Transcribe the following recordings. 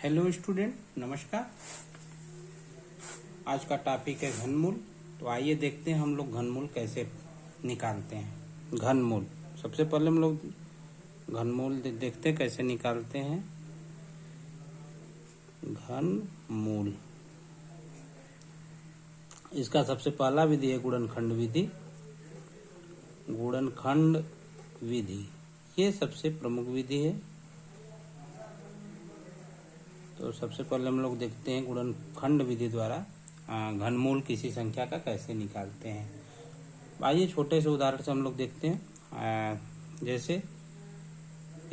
Hello student, नमस्कार। आज का टॉपिक है घनमूल। तो आइए देखते हैं हम लोग घनमूल कैसे निकालते हैं। घनमूल सबसे पहले हम लोग घनमूल देखते हैं कैसे निकालते हैं। घनमूल इसका सबसे पहला विधि है गुणनखंड विधि। गुणनखंड विधि ये सबसे प्रमुख विधि है। तो सबसे पहले हम लोग देखते हैं गुणनखंड विधि द्वारा घनमूल किसी संख्या का कैसे निकालते हैं। आइए छोटे से उदाहरण से हम लोग देखते हैं। जैसे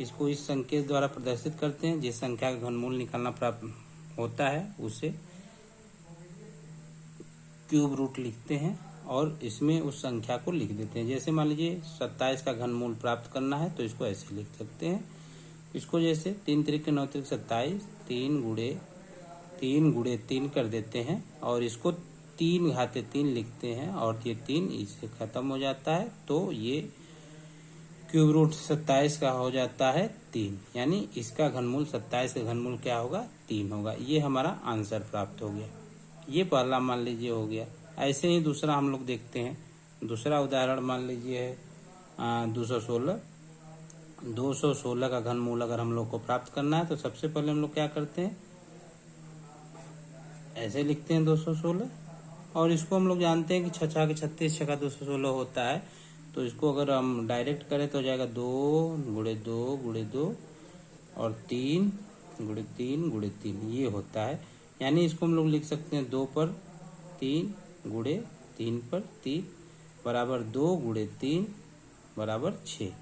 इसको इस संकेत द्वारा प्रदर्शित करते हैं। जिस संख्या का घनमूल निकालना प्राप्त होता है उसे क्यूब रूट लिखते हैं और इसमें उस संख्या को लिख देते हैं। जैसे मान लीजिए 27 का घनमूल प्राप्त करना है तो इसको ऐसे लिख सकते हैं। इसको जैसे 3 त्रिक 9 त्रिक 27 3 गुणे 3 कर देते हैं और इसको 3 घाते 3 लिखते हैं और ये 3 इससे खत्म हो जाता है। तो ये क्यूब रूट 27 का हो जाता है 3, यानी इसका घनमूल 27 का घनमूल क्या होगा 3 होगा। ये हमारा आंसर प्राप्त हो गया। ये पहला मान लीजिए हो गया। ऐसे ही दूसरा हम लोग देखते हैं। दूसरा उदाहरण मान लीजिए है 216 का घनमूल अगर हम लोग को प्राप्त करना है तो सबसे पहले हम लोग क्या करते हैं, ऐसे लिखते हैं 216 और इसको हम लोग जानते हैं कि 6 के 36 6 का 216 होता है। तो इसको अगर हम डायरेक्ट करें तो हो जाएगा 2 गुणे 2 गुणे 2 और 3 गुणे 3 गुणे 3 ये होता है। यानी इसको हम लोग लिख सकते हैं 2 पर 3 गुणे 3 पर 3 बराबर 2 गुणे 3 बराबर 6।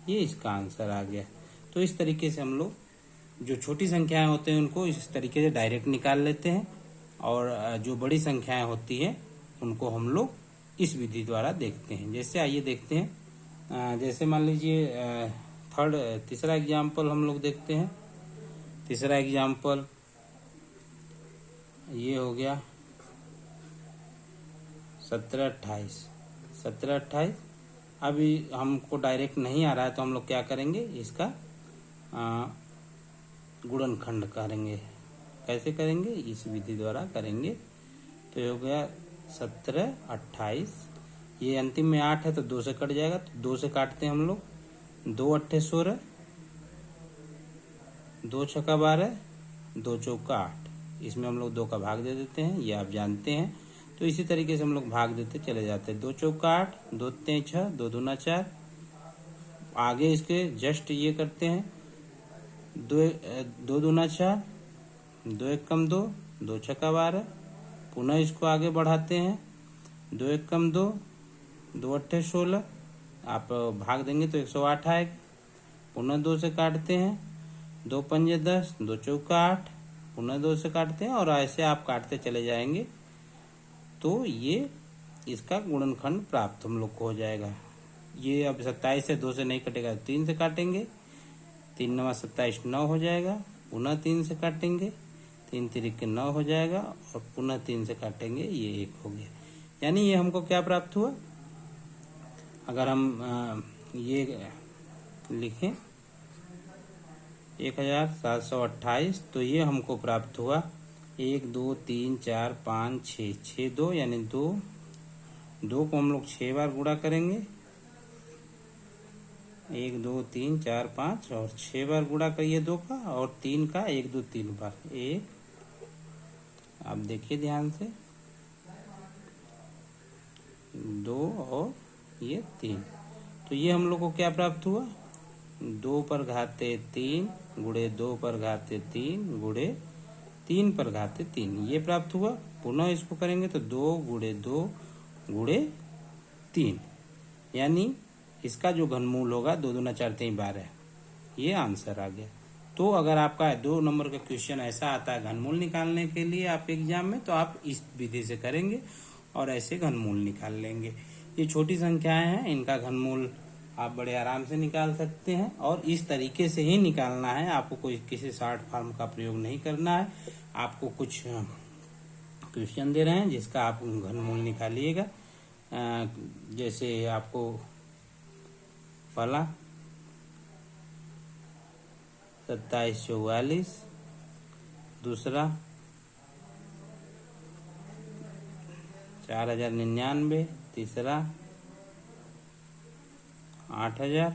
ये इसका आंसर आ गया। तो इस तरीके से हम लोग जो छोटी संख्याएं होते हैं उनको इस तरीके से डायरेक्ट निकाल लेते हैं और जो बड़ी संख्याएं होती है उनको हम लोग इस विधि द्वारा देखते हैं। जैसे आइए देखते हैं। जैसे मान लीजिए तीसरा एग्जाम्पल हम लोग देखते हैं। तीसरा एग्जाम्पल ये हो गया 1728। अभी हमको डायरेक्ट नहीं आ रहा है तो हम लोग क्या करेंगे, इसका गुणनखंड करेंगे। कैसे करेंगे, इस विधि द्वारा करेंगे। तो ये हो गया 17 28, ये अंतिम में 8 है तो 2 से कट जाएगा। तो 2 से काटते हैं हम लोग, 2 अट्ठे 16, 2 छक्का 12, 2 चौका 8। इसमें हम लोग 2 का भाग दे देते हैं, ये आप जानते हैं। तो इसी तरीके से हम लोग भाग देते चले जाते हैं। 2 चौका 8, 2 तें 6, 2 दूना 4। आगे इसके जस्ट ये करते हैं 2 दूना 4, 2 एक कम 2, 2 छक्का 12। पुनः इसको आगे बढ़ाते हैं 2 एक कम 2, 2 अट्ठे 16। आप भाग देंगे तो 108 आएगा। पुनः 2 से काटते हैं, 2 पंजे 10, 2 चौका 8। पुनः 2 से काटते हैं और ऐसे आप काटते चले जाएंगे। तो ये इसका गुणनखंड प्राप्त हम लोग को हो जाएगा। ये अब 27 से 2 से नहीं कटेगा, 3 से काटेंगे। 3 9 27 9 हो जाएगा। पुनः 3 से काटेंगे, 3 तिरिक 9 हो जाएगा और पुनः 3 से काटेंगे, ये 1 हो गया। यानी ये हमको क्या प्राप्त हुआ, अगर हम ये लिखें 1728 तो ये हमको प्राप्त हुआ 1 2 3 4 5 6 6 2, यानी 2 को हम लोग 6 बार गुणा करेंगे। 1 2 3 4 5 और 6 बार गुणा करिए 2 का, और 3 का 1 2 3 बार 1। आप देखिए ध्यान से, 2 और ये 3। तो ये हम लोग को क्या प्राप्त हुआ, 2 पर घाते 3 गुणे 2 पर घाते 3 गुणे 3 पर घाते 3, ये प्राप्त हुआ। पुनः इसको करेंगे तो 2 गुणे 2 गुणे 3, यानी इसका जो घनमूल होगा 2 दूना 4 3 12। ये आंसर आ गया। तो अगर आपका 2 नंबर का क्वेश्चन ऐसा आता है घनमूल निकालने के लिए आप एग्जाम में, तो आप इस विधि से करेंगे और ऐसे घनमूल निकाल लेंगे। ये छोटी संख्याएं हैं, इनका घनमूल आप बड़े आराम से निकाल सकते हैं और इस तरीके से ही निकालना है। आपको कोई किसी शॉर्ट फॉर्म का प्रयोग नहीं करना है। आपको कुछ क्वेश्चन दे रहे हैं जिसका आप घनमूल निकालिएगा। जैसे आपको पहला 27 44 दूसरा 4099, तीसरा 8000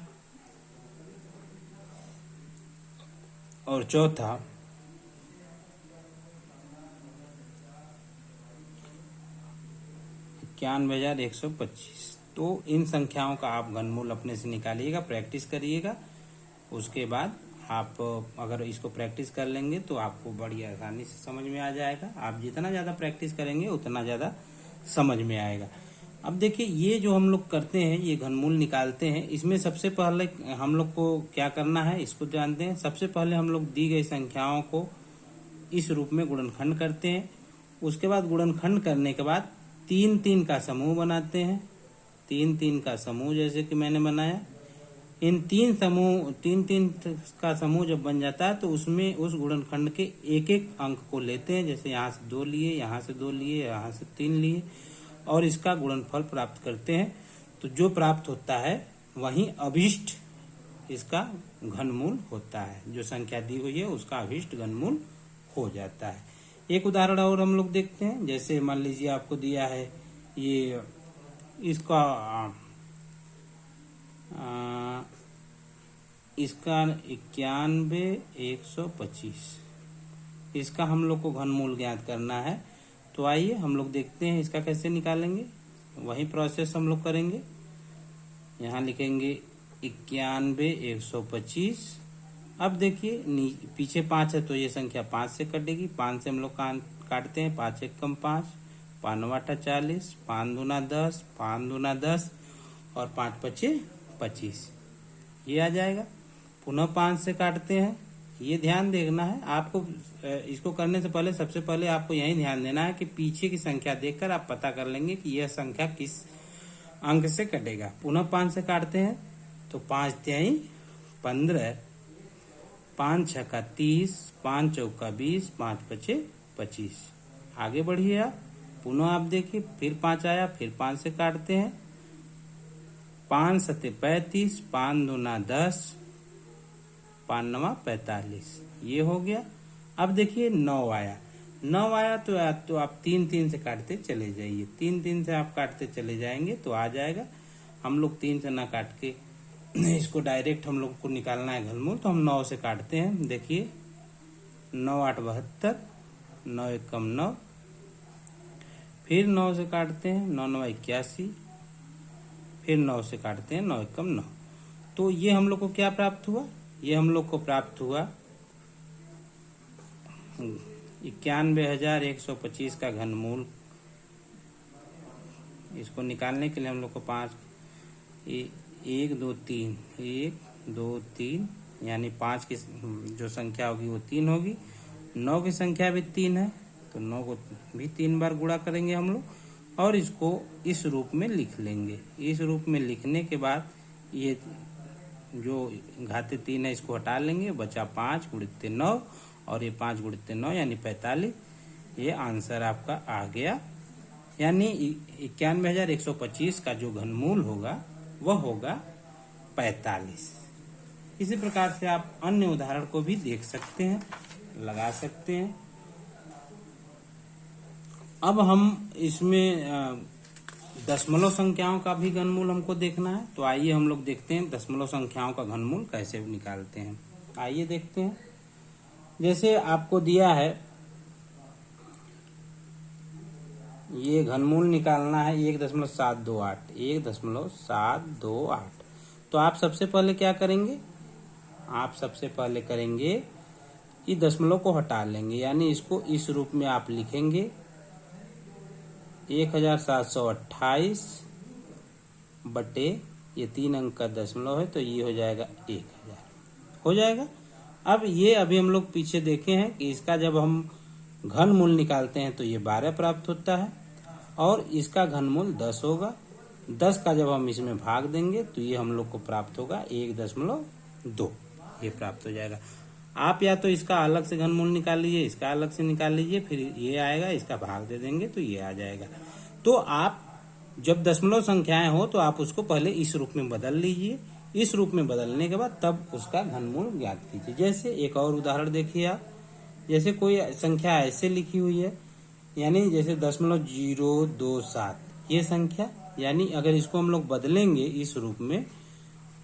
और चौथा 91,125। तो इन संख्याओं का आप घनमूल अपने से निकालिएगा, प्रैक्टिस करिएगा। उसके बाद आप अगर इसको प्रैक्टिस कर लेंगे तो आपको बड़ी आसानी से समझ में आ जाएगा। आप जितना ज़्यादा प्रैक्टिस करेंगे उतना ज़्यादा समझ में आएगा। अब देखिए, ये जो हम लोग करते हैं, ये घनमूल निकालते हैं, इसमें सबसे पहले हम लोग को क्या करना है इसको जानते हैं। सबसे पहले हम लोग दी गई संख्याओं को इस रूप में गुणनखंड करते हैं। उसके बाद गुणनखंड करने के बाद 3-3 का समूह बनाते हैं। 3-3 का समूह जैसे कि मैंने बनाया। इन 3-3 का समूह जब बन जाता है तो उसमें उस गुणनखंड के एक एक अंक को लेते हैं। जैसे यहाँ से 2 लिए, यहाँ से 2 लिए, यहाँ से 3 लिए और इसका गुणनफल प्राप्त करते हैं। तो जो प्राप्त होता है वही अभिष्ट इसका घनमूल होता है। जो संख्या दी हुई है उसका अभिष्ट घनमूल हो जाता है। एक उदाहरण और हम लोग देखते हैं। जैसे मान लीजिए आपको दिया है ये इसका 91,125, इसका हम लोग को घनमूल ज्ञात करना है। तो आइए हम लोग देखते हैं इसका कैसे निकालेंगे। वही प्रोसेस हम लोग करेंगे। यहाँ लिखेंगे 91,125। अब देखिए पीछे 5 है तो ये संख्या 5 से कटेगी। 5 से हम लोग काटते हैं। 5 1 कम 5, 5 9 8 40, 5 दूना 10, 5 दूना 10 और 5 5 25, ये आ जाएगा। पुनः 5 से काटते हैं। ये ध्यान देखना है आपको, इसको करने से पहले सबसे पहले आपको यही ध्यान देना है कि पीछे की संख्या देखकर आप पता कर लेंगे कि यह संख्या किस अंक से कटेगा। पुनः 5 से काटते हैं तो 5 तिहाई 15, 5 छक्का 30, 5 चौका 20, 5 पचे 25। आगे बढ़िए आप। पुनः आप देखिए फिर 5 आया, फिर 5 से काटते हैं। 5 सते 35, 5 दूना 10, 5 नवा 45, ये हो गया। अब देखिए 9 आया। 9 आया तो आप 3-3 से काटते चले जाइए। 3-3 से आप काटते चले जाएंगे तो आ जाएगा। हम लोग 3 से ना काट के इसको डायरेक्ट हम लोग को निकालना है घनमूल, तो हम 9 से काटते हैं। देखिए 9 8 72, 9 1 कम 9, फिर 9 से काटते हैं। 9 9 81, फिर 9 से काटते हैं। 9 1 कम 9। तो ये हम लोग को क्या प्राप्त हुआ? ये हम लोग को प्राप्त हुआ 91,125 का घनमूल। इसको निकालने के लिए हम लोग को 1 2 3 1 2 3 यानी 5 की जो संख्या होगी वो 3 होगी। 9 की संख्या भी 3 है तो 9 को भी 3 बार गुणा करेंगे हम लोग और इसको इस रूप में लिख लेंगे। इस रूप में लिखने के बाद ये जो घाते 3 है इसको हटा लेंगे, बचा 5 गुणित 9 और ये 5 गुणित 9 यानी 45। ये आंसर आपका आ गया। यानी 91,125 का जो घनमूल होगा वह होगा 45। इसी प्रकार से आप अन्य उदाहरण को भी देख सकते हैं, लगा सकते हैं। अब हम इसमें दशमलव संख्याओं का भी घनमूल हमको देखना है। तो आइए हम लोग देखते हैं दशमलव संख्याओं का घनमूल कैसे निकालते हैं। आइए देखते हैं। जैसे आपको दिया है ये घनमूल निकालना है 1.728, 1.728। तो आप सबसे पहले क्या करेंगे? आप सबसे पहले करेंगे ये दशमलव को हटा लेंगे, यानी इसको इस रूप में आप लिखेंगे 1728 बटे ये 3 अंक का दशमलव है तो ये हो जाएगा 1000, हो जाएगा। अब ये अभी हम लोग पीछे देखे हैं कि इसका जब हम घनमूल निकालते हैं तो ये 12 प्राप्त होता है और इसका घनमूल 10 होगा। 10 का जब हम इसमें भाग देंगे तो ये हम लोग को प्राप्त होगा 1.2, ये प्राप्त हो जाएगा। आप या तो इसका अलग से घनमूल निकाल लीजिए, इसका अलग से निकाल लीजिए, फिर ये आएगा, इसका भाग दे देंगे तो ये आ जाएगा। तो आप जब दशमलव संख्याएं हो तो आप उसको पहले इस रूप में बदल लीजिए। इस रूप में बदलने के बाद तब उसका घनमूल ज्ञात कीजिए। जैसे एक और उदाहरण देखिए आप। जैसे कोई संख्या ऐसे लिखी हुई है, यानी जैसे 0.027 ये संख्या, यानी अगर इसको हम लोग बदलेंगे इस रूप में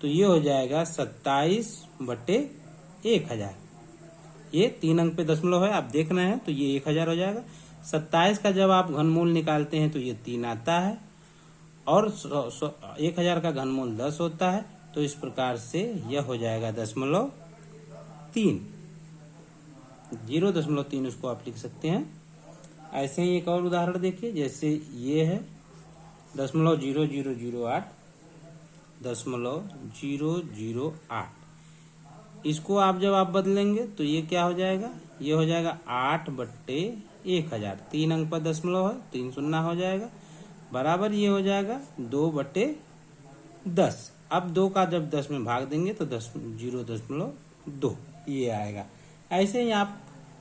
तो ये हो जाएगा 27/1000। ये 3 अंक पे दशमलव है, आप देख रहे हैं, तो ये 1000 हो जाएगा। 27 का जब आप घनमूल निकालते हैं तो ये 3 आता है, और 1000 का घनमूल 10 होता है, तो इस प्रकार से यह हो जाएगा 0.3, 0.3 उसको आप लिख सकते हैं। ऐसे ही एक और उदाहरण देखिए, जैसे ये है 0.0008, 0.008, इसको आप जब आप बदलेंगे तो ये क्या हो जाएगा, ये हो जाएगा 8/1000, 3 अंक पर दशमलव है, 3 शून्य हो जाएगा, बराबर ये हो जाएगा 2/10। अब 2 का जब 10 में भाग देंगे तो 0.2 ये आएगा। ऐसे ही आप,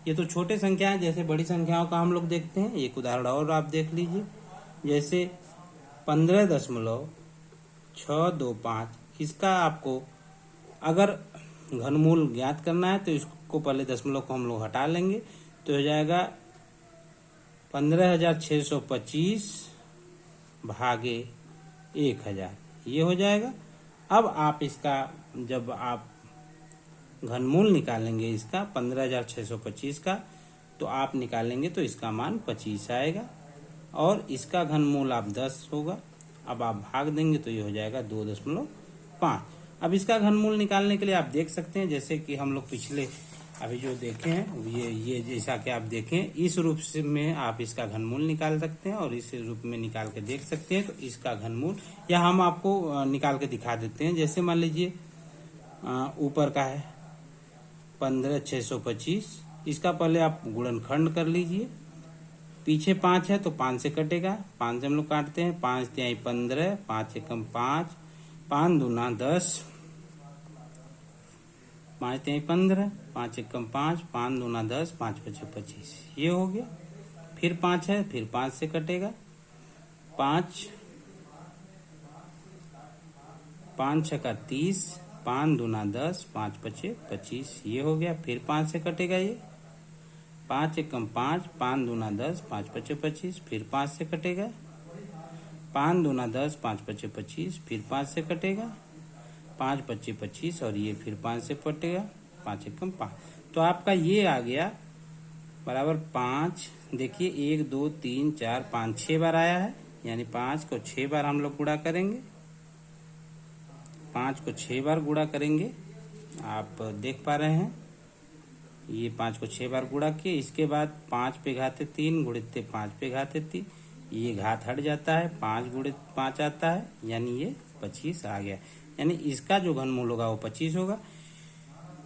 ये तो छोटे संख्या है, जैसे बड़ी संख्याओं का हम लोग देखते हैं। एक उदाहरण और आप देख लीजिए, जैसे 15.625, इसका आपको अगर घनमूल ज्ञात करना है तो इसको पहले दशमलव को हम लोग हटा लेंगे, तो हो जाएगा 15,625 भागे 1000, ये हो जाएगा। अब आप इसका जब आप घनमूल निकालेंगे इसका 15,625 का, तो आप निकालेंगे तो इसका मान 25 आएगा, और इसका घनमूल आप 10 होगा। अब आप भाग देंगे तो ये हो जाएगा 2.5। अब इसका घनमूल निकालने के लिए आप देख सकते हैं, जैसे कि हम लोग पिछले अभी जो देखे हैं, ये जैसा कि आप देखें, इस रूप से में आप इसका घनमूल निकाल सकते हैं और इस रूप में निकाल के देख सकते हैं। तो इसका घनमूल या हम आपको निकाल के दिखा देते हैं। जैसे मान लीजिए ऊपर का है 15,625, इसका पहले आप गुणनखंड कर लीजिए। पीछे 5 है तो 5 से कटेगा, 5 से हम लोग काटते हैं, 5 तिहाई 15, 5 एकम 5, 5 दूना 10, 5 तिहाई 15, 5 एकम 5, 5 दूना 10, 5 पचे 25, ये हो गया। फिर 5 है, फिर 5 से कटेगा, 5 छका 30, 5 दूना 10, 5 पचे 25, ये हो गया। फिर 5 से कटेगा, ये 5 एकम 5, 5 दूना 10, 5 पचे 25, फिर 5 से कटेगा, 5 दूना 10, 5 पचे 25, फिर 5 से कटेगा, 5 पचे 25, और ये फिर 5 से कटेगा, 5 एकम 5। तो आपका ये आ गया बराबर 5। देखिए 1 2 3 4 5 6 बार आया है, यानी 5 को 6 बार हम लोग गुणा करेंगे, 5 को 6 बार गुणा करेंगे। आप देख पा रहे हैं, ये 5 को 6 बार गुणा किए। इसके बाद 5 पे घाते 3 गुणित 5 पे घाते 3, ये घात हट जाता है, 5 गुणित 5 आता है, यानी ये 25 आ गया। यानी इसका जो घनमूल होगा वो 25 होगा,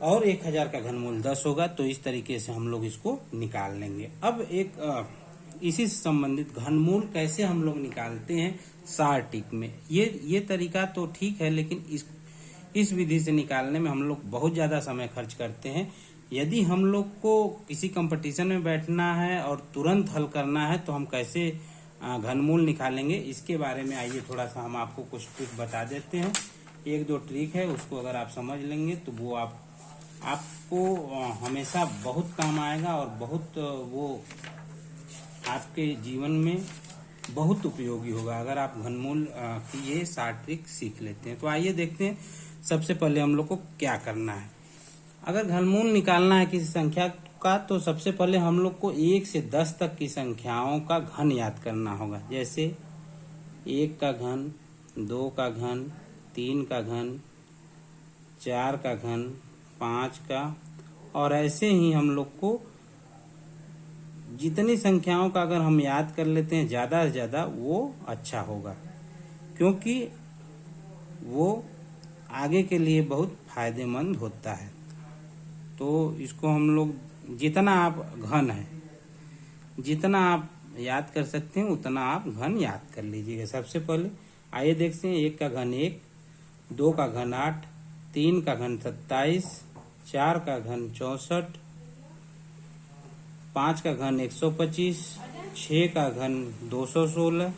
और 1000 का घनमूल 10 होगा। तो इस तरीके से हम लोग इसको निकाल लेंगे। अब एक इसी से संबंधित घनमूल कैसे हम लोग निकालते हैं सारटिक में, ये तरीका तो ठीक है, लेकिन इस विधि से निकालने में हम लोग बहुत ज्यादा समय खर्च करते हैं। यदि हम लोग को किसी कंपटीशन में बैठना है और तुरंत हल करना है तो हम कैसे घनमूल निकालेंगे, इसके बारे में आइए थोड़ा सा हम आपको कुछ बता देते हैं। 1-2 ट्रिक है, उसको अगर आप समझ लेंगे तो वो आपको हमेशा बहुत काम आएगा, और बहुत वो आपके जीवन में बहुत उपयोगी होगा अगर आप घनमूल की ये 7 ट्रिक सीख लेते हैं। तो आइए देखते हैं सबसे पहले हम लोग को क्या करना है। अगर घनमूल निकालना है किसी संख्या का, तो सबसे पहले हम लोग को 1 से 10 तक की संख्याओं का घन याद करना होगा। जैसे 1 का घन, 2 का घन, 3 का घन, 4 का घन, 5 का, और ऐसे ही हम लोग को जितनी संख्याओं का अगर हम याद कर लेते हैं ज्यादा से ज्यादा, वो अच्छा होगा, क्योंकि वो आगे के लिए बहुत फायदेमंद होता है। तो इसको हम लोग जितना आप घन है, जितना आप याद कर सकते हैं उतना आप घन याद कर लीजिएगा। सबसे पहले आइए देखते हैं। 1 का घन 1, 2 का घन 8, 3 का घन 27, 4 का घन 64, 5 का घन 125, 6 का घन 216,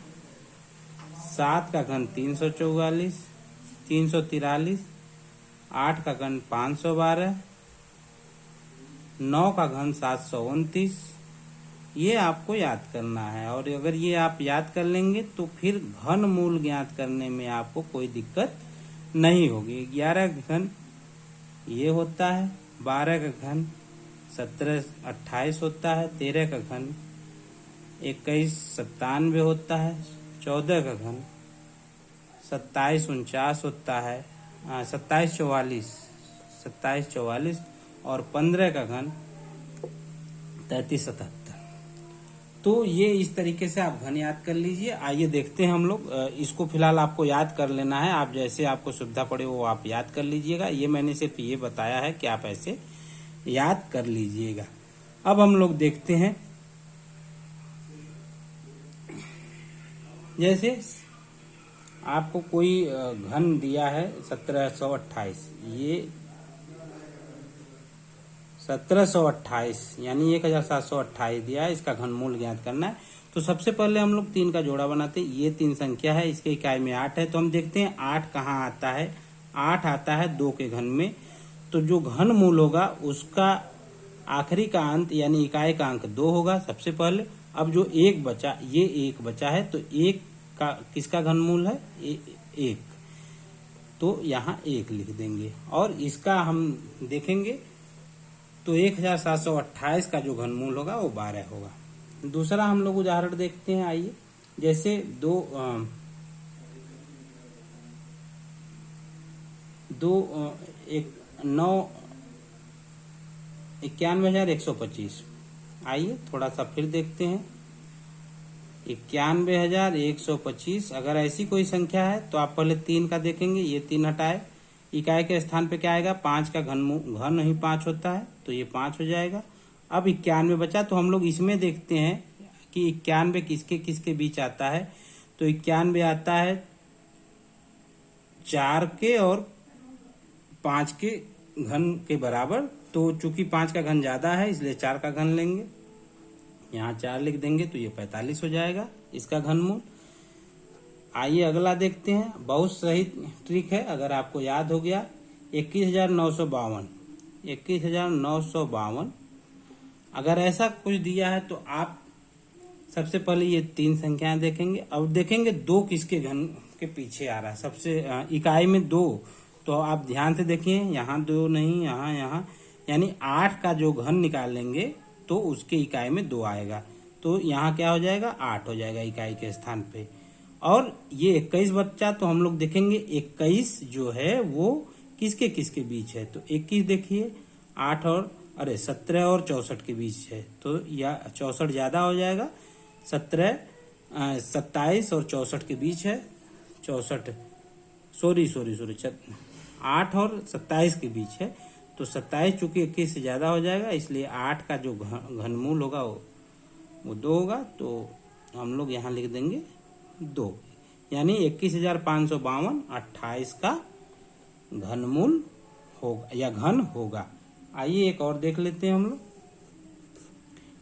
7 का घन 344, 343, 8 का घन 512, 9 का घन 729, ये आपको याद करना है। और अगर ये आप याद कर लेंगे तो फिर घन मूल ज्ञात करने में आपको कोई दिक्कत नहीं होगी। 11 का घन ये होता है, 12 का घन 17 28 होता है, 13 का घन 21 97 होता है, 14 का घन 27 49 होता है, 27 44 और 15 का घन 33 77। तो ये इस तरीके से आप घन याद कर लीजिए। आइए देखते हैं हम लोग। इसको फिलहाल आपको याद कर लेना है, आप जैसे आपको सुविधा पड़े वो आप याद कर लीजिएगा। ये मैंने सिर्फ ये बताया है कि आप ऐसे याद कर लीजिएगा। अब हम लोग देखते हैं, जैसे आपको कोई घन दिया है 1728, ये 1728 यानी 1728 दिया है, इसका घनमूल ज्ञात करना है। तो सबसे पहले हम लोग 3 का जोड़ा बनाते हैं। ये 3 संख्या है, इसके इकाई में 8 है, तो हम देखते हैं 8 कहाँ आता है। 8 आता है 2 के घन में। तो जो घनमूल होगा उसका आखिरी का अंत यानी इकाई का अंक 2 होगा सबसे पहले। अब जो 1 बचा, ये 1 बचा है, तो 1 का किसका घनमूल है? 1, तो यहाँ 1 लिख देंगे। और इसका हम देखेंगे तो 1728 का जो घनमूल होगा वो 12 होगा। दूसरा हम लोग उदाहरण देखते हैं। आइए, जैसे 91,125। आइए थोड़ा सा फिर देखते हैं। 91,125 अगर ऐसी कोई संख्या है तो आप पहले 3 का देखेंगे, ये 3 हटाए, इकाई के स्थान पे क्या आएगा? 5 का घन ही 5 होता है, तो ये 5 हो जाएगा। अब 91 बचा, तो हम लोग इसमें देखते हैं कि 91 किसके किसके बीच आता है। तो 91 आता है 4 के और 5 के घन के बराबर। तो चूंकि 5 का घन ज्यादा है इसलिए 4 का घन लेंगे, यहाँ 4 लिख देंगे, तो ये 45 हो जाएगा इसका घनमूल। आइए अगला देखते हैं। बहुत सही ट्रिक है, अगर आपको याद हो गया। 21,952 अगर ऐसा कुछ दिया है तो आप सबसे पहले ये 3 संख्याएं देखेंगे। अब देखेंगे 2 किसके घन के पीछे आ रहा है, सबसे इकाई में 2। तो आप ध्यान से देखिए, यहाँ 2 नहीं, यहाँ यानी 8 का जो घन निकालेंगे तो उसके इकाई में 2 आएगा। तो यहाँ क्या हो जाएगा? 8 हो जाएगा इकाई के स्थान पे। और ये 21 बच्चा, तो हम लोग देखेंगे 21 जो है वो किसके किसके बीच है। तो 21 देखिए 8 और 17 और 64 के बीच है, तो या 64 ज्यादा हो जाएगा। 27 और 64 के बीच है। 64 सॉरी 8 और 27 के बीच है। तो 27 चूंकि 21 से ज्यादा हो जाएगा, इसलिए 8 का जो घनमूल होगा वो 2 होगा। तो हम लोग यहाँ लिख देंगे 2, यानी 21,552 28 का घनमूल होगा या घन होगा। आइए एक और देख लेते हैं हम लोग।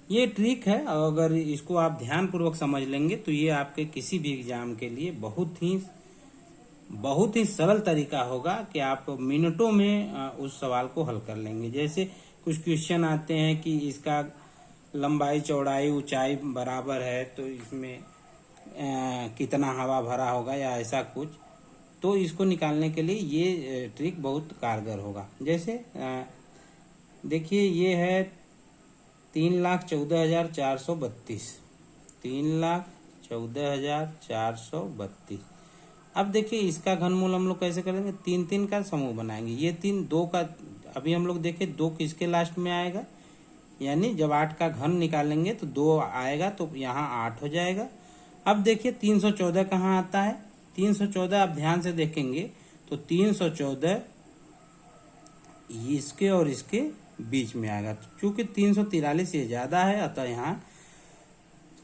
ये ट्रिक है, अगर इसको आप ध्यान पूर्वक समझ लेंगे तो ये आपके किसी भी एग्जाम के लिए बहुत ही सरल तरीका होगा कि आप मिनटों में उस सवाल को हल कर लेंगे। जैसे कुछ क्वेश्चन आते हैं कि इसका लंबाई चौड़ाई ऊंचाई बराबर है, तो इसमें कितना हवा भरा होगा या ऐसा कुछ, तो इसको निकालने के लिए ये ट्रिक बहुत कारगर होगा। जैसे देखिए ये है 3,14,432, 3,14,432। अब देखिए इसका घनमूल हम लोग कैसे करेंगे? 3 का समूह बनाएंगे। ये 3 2 का, अभी हम लोग देखें 2 किसके लास्ट में आएगा, यानी जब 8 का घन निकालेंगे तो 2 आएगा, तो यहाँ 8 हो जाएगा। अब देखिए 314 कहाँ आता है? 314 आप ध्यान से देखेंगे तो 314 इसके और इसके बीच में आएगा। क्योंकि 343 ये ज्यादा है, अतः यहाँ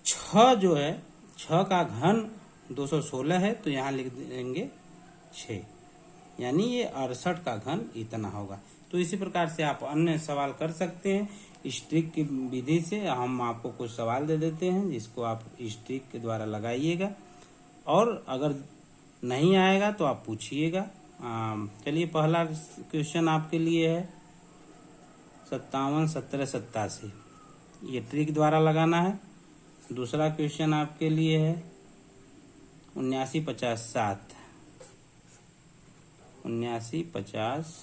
6 जो है, 6 का घन 216 है, तो यहाँ लिख देंगे 6, यानी ये 68 का घन इतना होगा। तो इसी प्रकार से आप अन्य सवाल कर सकते हैं। इस ट्रिक की विधि से हम आपको कुछ सवाल दे देते हैं जिसको आप इस ट्रिक के द्वारा लगाइएगा, और अगर नहीं आएगा तो आप पूछिएगा। चलिए पहला क्वेश्चन आपके लिए है। 57, 17, 87। ये ट्रिक द्वारा लगाना है। दूसरा क्वेश्चन आपके लिए है 79, 50, 7। 79, 50,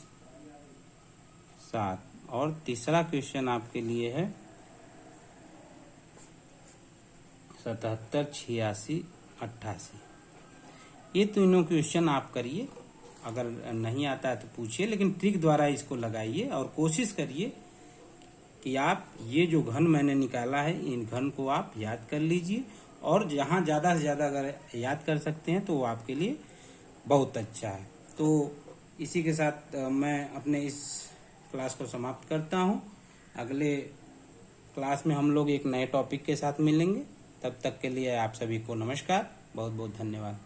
7। और तीसरा क्वेश्चन आपके लिए है 77, 86, 88। ये तीनों क्वेश्चन आप करिए। अगर नहीं आता है तो पूछिए, लेकिन ट्रिक द्वारा इसको लगाइए और कोशिश करिए कि आप ये जो घन मैंने निकाला है इन घन को आप याद कर लीजिए, और जहाँ ज़्यादा से ज़्यादा अगर याद कर सकते हैं तो वो आपके लिए बहुत अच्छा है। तो इसी के साथ मैं अपने इस क्लास को समाप्त करता हूँ। अगले क्लास में हम लोग एक नए टॉपिक के साथ मिलेंगे। तब तक के लिए आप सभी को नमस्कार, बहुत बहुत धन्यवाद।